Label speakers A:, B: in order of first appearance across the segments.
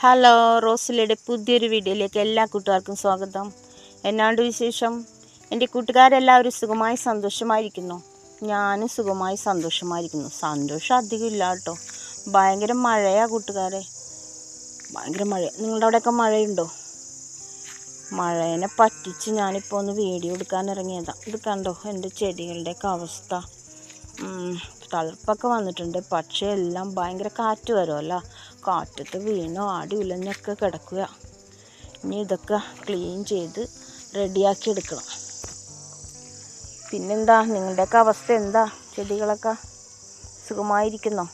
A: Hello, റോസിലയുടെ പുതിയൊരു വീഡിയോയിലേക്ക് എല്ലാ കൂട്ടുകാർക്കും സ്വാഗതം. എന്നാണ്ട് വിശേഷം? എൻ്റെ കൂട്ടുകാരെല്ലാവരും സുഖമായി സന്തോഷമായിരിക്കുന്നു. ഞാനും സുഖമായി സന്തോഷമായിരിക്കുന്നു. സന്തോഷം അധികം ഇല്ല കേട്ടോ, ഭയങ്കര മഴയാണ് കൂട്ടുകാരെ, ഭയങ്കര മഴ. നിങ്ങളുടെ അവിടെയൊക്കെ മഴയുണ്ടോ? മഴേനെ പറ്റിച്ച് ഞാനിപ്പോൾ ഒന്ന് വീഡിയോ എടുക്കാൻ ഇറങ്ങിയതാണ്. ഇത് കണ്ടോ എൻ്റെ ചെടികളുടെയൊക്കെ അവസ്ഥ? തളിർപ്പൊക്കെ വന്നിട്ടുണ്ട്, പക്ഷേ എല്ലാം ഭയങ്കര കാറ്റ് വരുമല്ലോ, കാറ്റത്ത് വീണോ ആടി ഉലഞ്ഞൊക്കെ കിടക്കുക. ഇനി ഇതൊക്കെ ക്ലീൻ ചെയ്ത് റെഡിയാക്കി എടുക്കണം. പിന്നെന്താ നിങ്ങളുടെയൊക്കെ അവസ്ഥ എന്താ? ചെടികളൊക്കെ സുഖമായിരിക്കുന്നോ?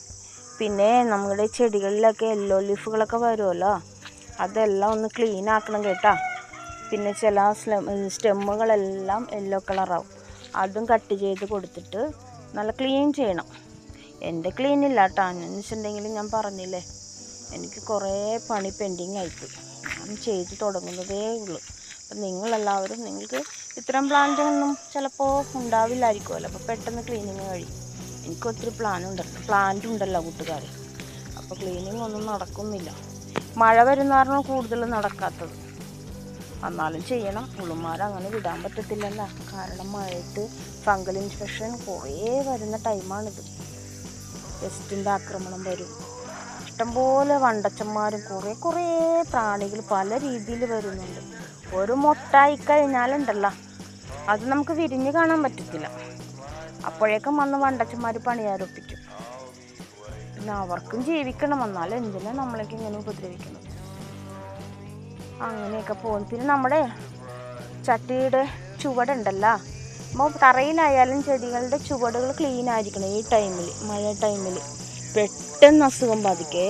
A: പിന്നെ നമ്മുടെ ചെടികളിലൊക്കെ യെല്ലോ ലീഫുകളൊക്കെ വരുമല്ലോ, അതെല്ലാം ഒന്ന് ക്ലീൻ ആക്കണം കേട്ടോ. പിന്നെ ചില സ്റ്റെമ്മുകളെല്ലാം യെല്ലോ കളറാവും, അതും കട്ട് ചെയ്ത് കൊടുത്തിട്ട് നല്ല ക്ലീൻ ചെയ്യണം. എൻ്റെ ക്ലീൻ ഇല്ല കേട്ടോ, എന്ന് വെച്ചിട്ടുണ്ടെങ്കിൽ ഞാൻ പറഞ്ഞില്ലേ, എനിക്ക് കുറേ പണി പെൻഡിങ് ആയിപ്പോയി. ഞാൻ ചെയ്ത് തുടങ്ങുന്നതേ ഉള്ളൂ. അപ്പം നിങ്ങളെല്ലാവരും, നിങ്ങൾക്ക് ഇത്തരം പ്ലാന്റൊന്നും ചിലപ്പോൾ ഉണ്ടാവില്ലായിരിക്കുമല്ലോ, അപ്പോൾ പെട്ടെന്ന് ക്ലീനിങ് കഴിയും. എനിക്ക് ഒത്തിരി പ്ലാന്റ് ഉണ്ടല്ലോ കൂട്ടുകാരെ, അപ്പോൾ ക്ലീനിങ് ഒന്നും നടക്കുന്നില്ല. മഴ വരുന്ന കാരണം കൂടുതൽ നടക്കാത്തത്. എന്നാലും ചെയ്യണം, ഉളുമാരങ്ങനെ വിടാൻ പറ്റത്തില്ലല്ലോ, കാരണം മഴയത്ത് ഫംഗൽ ഇൻഫെക്ഷൻ കുറേ വരുന്ന ടൈമാണിത്. പെസ്റ്റിൻ്റെ ആക്രമണം വരും, ഇഷ്ടംപോലെ വണ്ടച്ചന്മാരും കുറേ പ്രാണികൾ പല രീതിയിൽ വരുന്നുണ്ട്. ഒരു മൊട്ടായി കഴിഞ്ഞാലുണ്ടല്ലോ, അത് നമുക്ക് വിരിഞ്ഞ് കാണാൻ പറ്റത്തില്ല. അപ്പോഴേക്കും വന്ന് വണ്ടച്ചന്മാർ പണിയാരൊപ്പിക്കും. പിന്നെ അവർക്കും ജീവിക്കണം, എന്നാലും എന്തിനാണ് നമ്മളേക്ക് ഇങ്ങനെ ഉപദ്രവിക്കുന്നത്? അങ്ങനെയൊക്കെ പോകുന്നു. പിന്നെ നമ്മുടെ ചട്ടിയുടെ ചുവടുണ്ടല്ലോ, അപ്പോൾ തറയിലായാലും ചെടികളുടെ ചുവടുകൾ ക്ലീൻ ആയിരിക്കണം. ഈ ടൈമിൽ, മഴ ടൈമിൽ പെട്ടെന്ന് അസുഖം ബാധിക്കേ.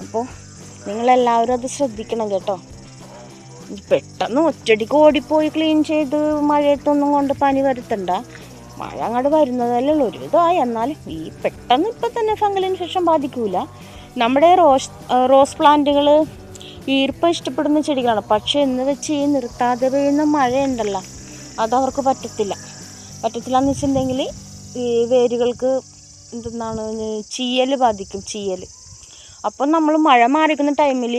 A: അപ്പോൾ നിങ്ങളെല്ലാവരും അത് ശ്രദ്ധിക്കണം കേട്ടോ. പെട്ടെന്ന് ഒറ്റടിക്ക് ഓടിപ്പോയി ക്ലീൻ ചെയ്ത് മഴയത്തൊന്നും കൊണ്ട് പനി വരുത്തണ്ട. മഴ അങ്ങോട്ട് വരുന്നതല്ലേ ഉള്ളൂ, ഒരു ഇതായി. എന്നാലും ഈ പെട്ടെന്ന് ഇപ്പം തന്നെ ഫംഗൽ ഇൻഫെക്ഷൻ ബാധിക്കൂല. നമ്മുടെ റോസ് പ്ലാന്റുകൾ ഈർപ്പം ഇഷ്ടപ്പെടുന്ന ചെടികളാണ്, പക്ഷേ എന്ന് വെച്ച് ഈ നിർത്താതെ വീഴുന്ന മഴയുണ്ടല്ലോ, അതവർക്ക് പറ്റത്തില്ല എന്ന് വെച്ചിട്ടുണ്ടെങ്കിൽ ഈ വേരുകൾക്ക് എന്തെന്നാണ് ചീയൽ ബാധിക്കും, ചീയൽ. അപ്പം നമ്മൾ മഴ മാറിക്കുന്ന ടൈമിൽ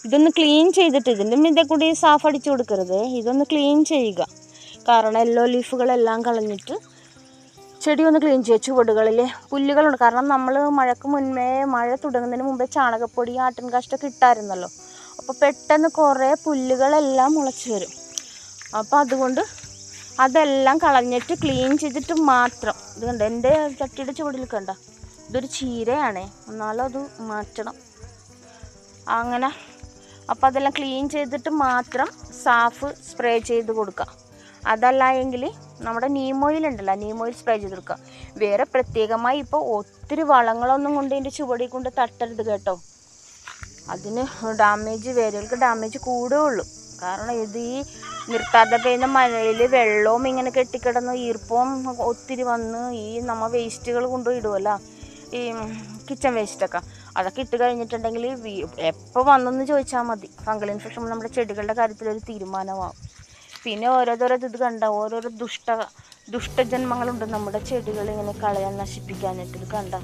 A: ഇതൊന്ന് ക്ലീൻ ചെയ്തിട്ട്, ഇതിൻ്റെ മീതെ കൂടി സാഫ് അടിച്ചു കൊടുക്കരുത്, ഇതൊന്ന് ക്ലീൻ ചെയ്യുക. കാരണം യെല്ലോ ലീഫുകളെല്ലാം കളഞ്ഞിട്ട് ചെടി ഒന്ന് ക്ലീൻ ചെയ്യുക. ചുവടുകളിൽ പുല്ലുകളുണ്ട്, കാരണം നമ്മൾ മഴയ്ക്ക് മുൻപേ, മഴ തുടങ്ങുന്നതിന് മുമ്പേ ചാണകപ്പൊടി ആട്ടിൻ കാഷ്ടൊക്കെ ഇട്ടായിരുന്നല്ലോ, അപ്പോൾ പെട്ടെന്ന് കുറേ പുല്ലുകളെല്ലാം മുളച്ച് വരും. അപ്പോൾ അതുകൊണ്ട് അതെല്ലാം കളഞ്ഞിട്ട് ക്ലീൻ ചെയ്തിട്ട് മാത്രം. ഇത് കണ്ട എൻ്റെ ചട്ടിയുടെ ചുവടിൽ കണ്ട, ഇതൊരു ചീരയാണേ, എന്നാലും അത് മാറ്റണം അങ്ങനെ. അപ്പോൾ അതെല്ലാം ക്ലീൻ ചെയ്തിട്ട് മാത്രം സാഫ് സ്പ്രേ ചെയ്ത് കൊടുക്കുക. അതല്ല എങ്കിൽ നമ്മുടെ നീം ഓയിൽ ഉണ്ടല്ലോ, നീം ഓയിൽ സ്പ്രേ ചെയ്ത് കൊടുക്കുക. വേറെ പ്രത്യേകമായി ഇപ്പോൾ ഒത്തിരി വളങ്ങളൊന്നും കൊണ്ട് ഇതിൻ്റെ ചുവടിൽ കൊണ്ട് തട്ടരുത് കേട്ടോ, അതിന് ഡാമേജ്, വേരുകൾക്ക് ഡാമേജ് കൂടുകയുള്ളൂ. കാരണം ഇത് ഈ നിർത്താതെ പെയ്യുന്ന മഴയിൽ വെള്ളവും ഇങ്ങനെ കെട്ടിക്കിടന്ന് ഈർപ്പവും ഒത്തിരി വന്ന് ഈ നമ്മൾ വേസ്റ്റുകൾ കൊണ്ടുപോയി ഇടുമല്ലോ, ഈ കിച്ചൺ വേസ്റ്റൊക്കെ, അതൊക്കെ ഇട്ട് കഴിഞ്ഞിട്ടുണ്ടെങ്കിൽ എപ്പോൾ വന്നെന്ന് ചോദിച്ചാൽ മതി, ഫംഗൽ ഇൻഫെക്ഷൻ നമ്മുടെ ചെടികളുടെ കാര്യത്തിലൊരു തീരുമാനമാകും. പിന്നെ ഓരോരോ ഇത് കണ്ട, ഓരോരോ ദുഷ്ടജന്മങ്ങളുണ്ട് നമ്മുടെ ചെടികൾ ഇങ്ങനെ കളയാൻ, നശിപ്പിക്കാനായിട്ട്. ഇത് കണ്ട,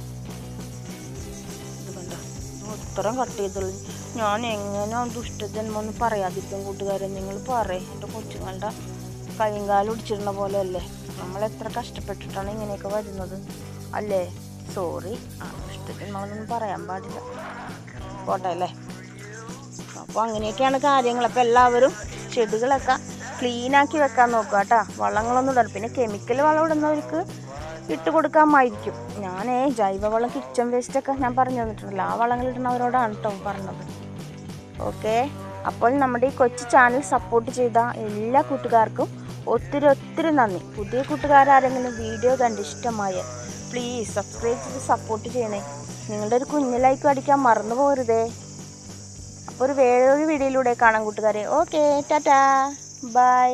A: ഇത്രയും കട്ട് ചെയ്തുള്ളൂ. ഞാൻ എങ്ങനെ ദുഷ്ടജന്മം ഒന്ന് പറയാതിരിക്കും കൂട്ടുകാരെ? നിങ്ങൾ പറയും, എൻ്റെ കൊച്ചുങ്ങളുടെ കൈയും കാലും ഒടിച്ചിടുന്ന പോലെ അല്ലേ, നമ്മൾ എത്ര കഷ്ടപ്പെട്ടിട്ടാണ് ഇങ്ങനെയൊക്കെ വരുന്നത് അല്ലേ? സോറി, ദുഷ്ടജന്മങ്ങളൊന്നും പറയാൻ പാടില്ല, പോട്ടെ അല്ലേ? അപ്പോൾ അങ്ങനെയൊക്കെയാണ് കാര്യങ്ങൾ. അപ്പോൾ എല്ലാവരും ചെടികളൊക്കെ ക്ലീനാക്കി വെക്കാൻ നോക്കുക കേട്ടോ, വളങ്ങളൊന്നും ഇടാൻ. പിന്നെ കെമിക്കൽ വളം ഇടുന്നവർക്ക് ഇട്ട് കൊടുക്കാമായിരിക്കും. ഞാൻ ജൈവവളം, കിച്ചൺ വേസ്റ്റൊക്കെ ഞാൻ പറഞ്ഞു തന്നിട്ടുണ്ടല്ലോ, ആ വളങ്ങൾ ഇടുന്നവരോടാണ് കേട്ടോ പറഞ്ഞത്. ഓക്കെ, അപ്പോൾ നമ്മുടെ ഈ കൊച്ചു ചാനൽ സപ്പോർട്ട് ചെയ്ത എല്ലാ കൂട്ടുകാർക്കും ഒത്തിരി നന്ദി. പുതിയ കൂട്ടുകാരെങ്കിലും വീഡിയോ കണ്ട് ഇഷ്ടമായ പ്ലീസ് സബ്സ്ക്രൈബ് ചെയ്ത് സപ്പോർട്ട് ചെയ്യണേ. നിങ്ങളുടെ ഒരു കുഞ്ഞു ലൈക്ക് അടിക്കാൻ മറന്നു പോകരുതേ. അപ്പോൾ വേറൊരു വീഡിയോയിലൂടെ കാണാം കൂട്ടുകാരെ. Okay, tata, by.